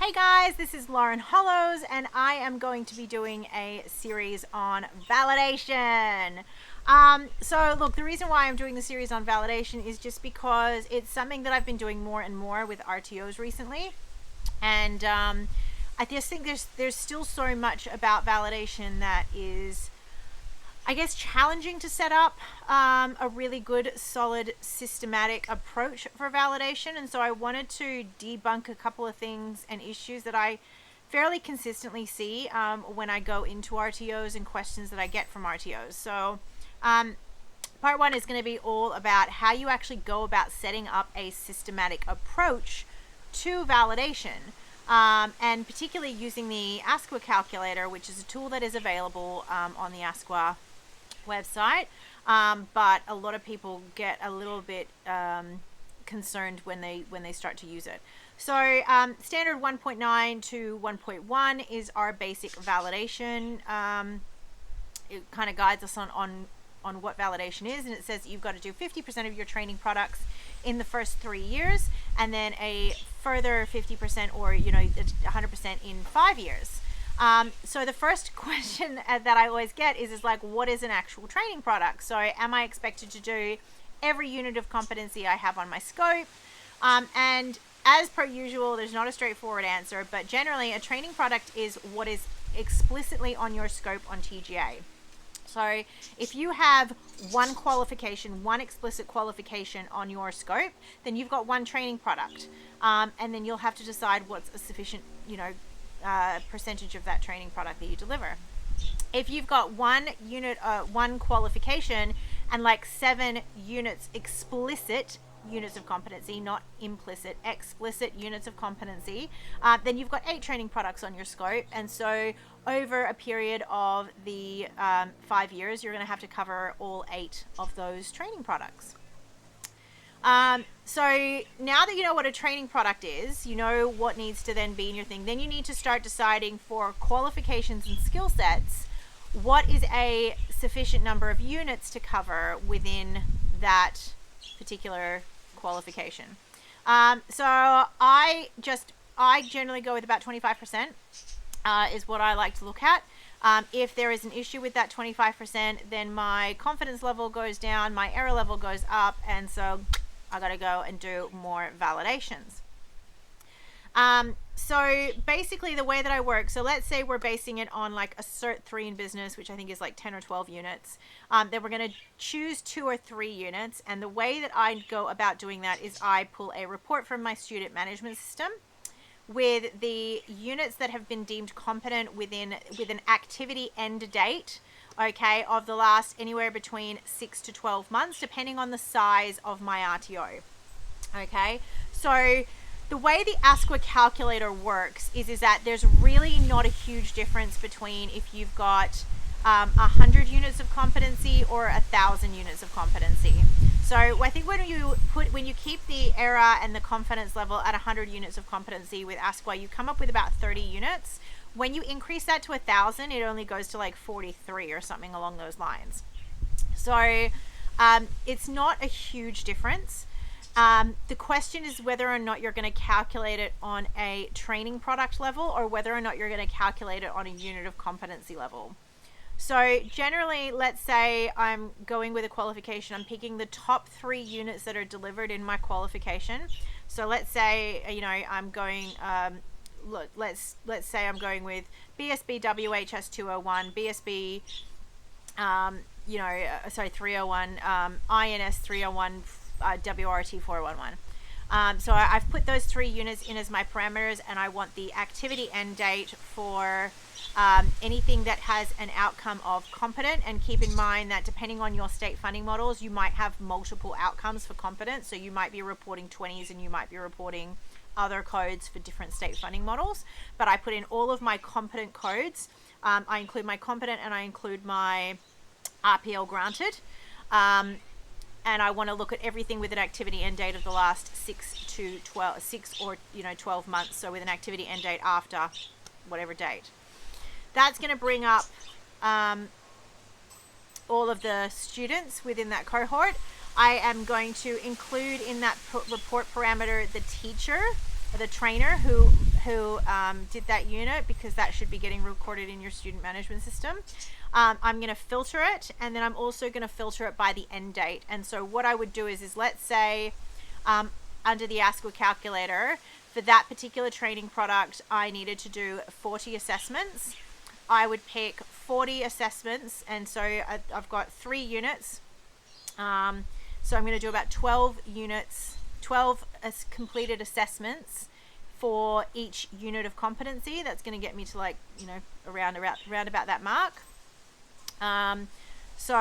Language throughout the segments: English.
Hey guys, this is Lauren Hollows, and I am going to be doing a series on validation. So look, the reason why I'm doing the series on validation is just because it's something that I've been doing more and more with RTOs recently. And I just think there's still so much about validation that is, I guess, challenging to set up a really good, solid, systematic approach for validation. And so I wanted to debunk a couple of things and issues that I fairly consistently see when I go into RTOs and questions that I get from RTOs. So part one is going to be all about how you actually go about setting up a systematic approach to validation. And particularly using the Asqua Calculator, which is a tool that is available on the Asqua website, but a lot of people get a little bit concerned when they start to use it. So standard 1.9 to 1.1 is our basic validation. It kind of guides us on what validation is, and it says that you've got to do 50% of your training products in the first 3 years, and then a further 50% or 100% in 5 years. So the first question that I always get is like, what is an actual training product? So am I expected to do every unit of competency I have on my scope? And as per usual, there's not a straightforward answer, but generally a training product is what is explicitly on your scope on TGA. So if you have one qualification, one explicit qualification on your scope, then you've got one training product. And then you'll have to decide what's a sufficient, percentage of that training product that you deliver. If you've got one unit, one qualification, and like 7 units explicit units of competency, not implicit, explicit units of competency, then you've got 8 training products on your scope. And so over a period of the 5 years, you're going to have to cover all 8 of those training products. So now that you know what a training product is, you know what needs to then be in your thing, then you need to start deciding for qualifications and skill sets, what is a sufficient number of units to cover within that particular qualification. So I generally go with about 25% is what I like to look at. If there is an issue with that 25%, then my confidence level goes down, my error level goes up, and so I got to go and do more validations. So basically the way that I work, so let's say we're basing it on like a Cert 3 in business, which I think is like 10 or 12 units. Then we're going to choose 2 or 3 units. And the way that I go about doing that is I pull a report from my student management system with the units that have been deemed competent with an activity end date, okay, of the last anywhere between 6 to 12 months, depending on the size of my RTO. Okay, so the way the Asqua Calculator works is that there's really not a huge difference between if you've got 100 units of competency or 1,000 units of competency. So I think when you keep the error and the confidence level at 100 units of competency with Asqua, you come up with about 30 units. When you increase that to 1,000, it only goes to like 43 or something along those lines. So it's not a huge difference. The question is whether or not you're going to calculate it on a training product level or whether or not you're going to calculate it on a unit of competency level. So generally, let's say I'm going with a qualification, I'm picking the top 3 units that are delivered in my qualification. So let's say, I'm going, let's say I'm going with BSB WHS 201, BSB, 301, INS 301, WRT 411. So I've put those 3 units in as my parameters, and I want the activity end date for anything that has an outcome of competent. And keep in mind that depending on your state funding models, you might have multiple outcomes for competent. So you might be reporting 20s and you might be reporting other codes for different state funding models. But I put in all of my competent codes. I include my competent and I include my RPL granted. And I want to look at everything with an activity end date of the last 6 or 12 months. So with an activity end date after whatever date. That's going to bring up all of the students within that cohort. I am going to include in that report parameter the teacher the trainer who did that unit, because that should be getting recorded in your student management system. I'm going to filter it, and then I'm also going to filter it by the end date. And so what I would do is let's say under the Asqua Calculator, for that particular training product, I needed to do 40 assessments. I would pick 40 assessments, and so I've got 3 units. So I'm going to do about 12 units, 12 completed assessments for each unit of competency. That's going to get me to, like, you know, around about that mark. So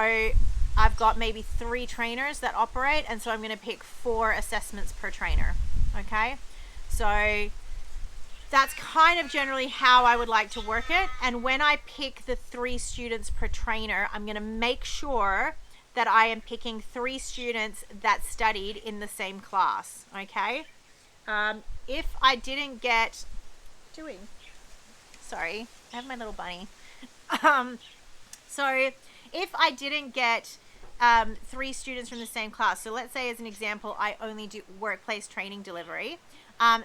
I've got maybe 3 trainers that operate, and so I'm going to pick 4 assessments per trainer. Okay, so that's kind of generally how I would like to work it. And when I pick the 3 students per trainer, I'm going to make sure that I am picking 3 students that studied in the same class. Okay, if I didn't get sorry, I have my little bunny. So if I didn't get 3 students from the same class, so let's say as an example, I only do workplace training delivery,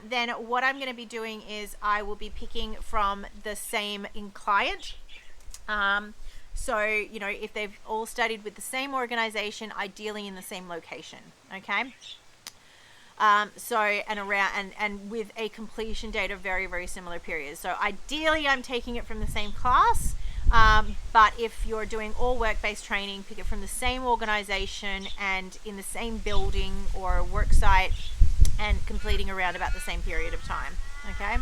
then what I'm going to be doing is I will be picking from the same client. So, you know, if they've all studied with the same organization, ideally in the same location. Okay. So, and with a completion date of very, very similar periods. So ideally I'm taking it from the same class. But if you're doing all work-based training, pick it from the same organization and in the same building or work site, and completing around about the same period of time. Okay.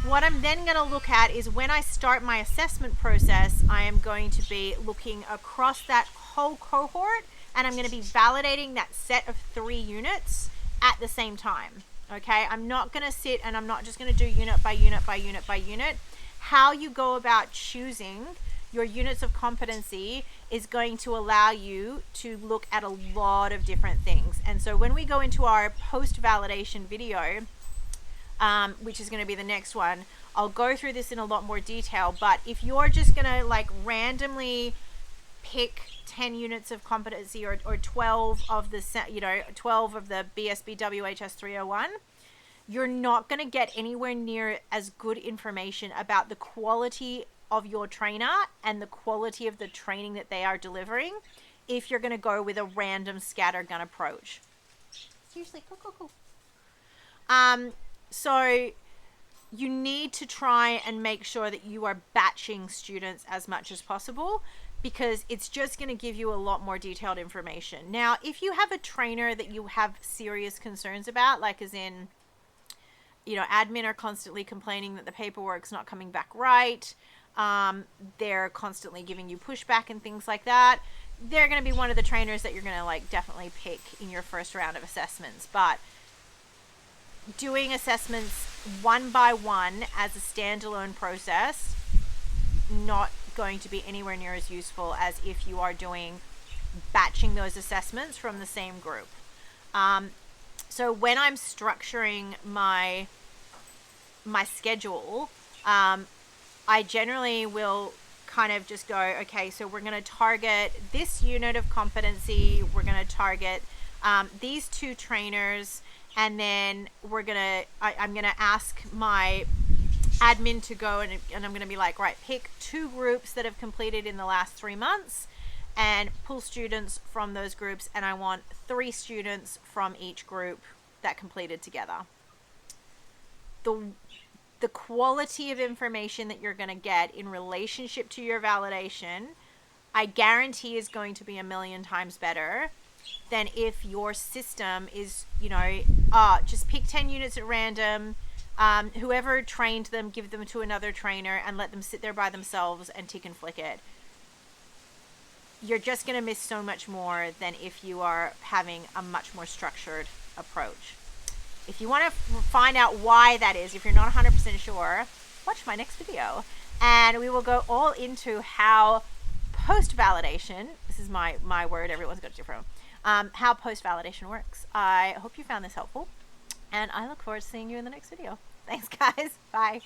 What I'm then going to look at is when I start my assessment process, I am going to be looking across that whole cohort, and I'm going to be validating that set of 3 units at the same time. Okay. I'm not going to sit and I'm not just going to do unit by unit by unit by unit. How you go about choosing your units of competency is going to allow you to look at a lot of different things. And so when we go into our post-validation video, which is going to be the next one, I'll go through this in a lot more detail. But if you're just going to like randomly pick 10 units of competency or 12 of the 12 of the BSB WHS 301, you're not going to get anywhere near as good information about the quality of your trainer and the quality of the training that they are delivering if you're going to go with a random scattergun approach. Seriously, go. So you need to try and make sure that you are batching students as much as possible, because it's just going to give you a lot more detailed information. Now, if you have a trainer that you have serious concerns about, like as in, you know, admin are constantly complaining that the paperwork's not coming back right, they're constantly giving you pushback and things like that, they're going to be one of the trainers that you're going to like definitely pick in your first round of assessments. But doing assessments one by one as a standalone process, not going to be anywhere near as useful as if you are doing batching those assessments from the same group. So when I'm structuring my schedule, I generally will kind of just go, okay, so we're going to target this unit of competency, we're going to target these 2 trainers, and then I'm going to ask my admin to go and I'm going to be like, right, pick 2 groups that have completed in the last 3 months and pull students from those groups, and I want 3 students from each group that completed together. The quality of information that you're going to get in relationship to your validation, I guarantee is going to be a million times better than if your system is, you know, just pick 10 units at random, whoever trained them, give them to another trainer and let them sit there by themselves and tick and flick it. You're just going to miss so much more than if you are having a much more structured approach. If you want to find out why that is, if you're not 100% sure, watch my next video, and we will go all into how post-validation, this is my word, everyone's got a different one, how post-validation works. I hope you found this helpful, and I look forward to seeing you in the next video. Thanks, guys. Bye.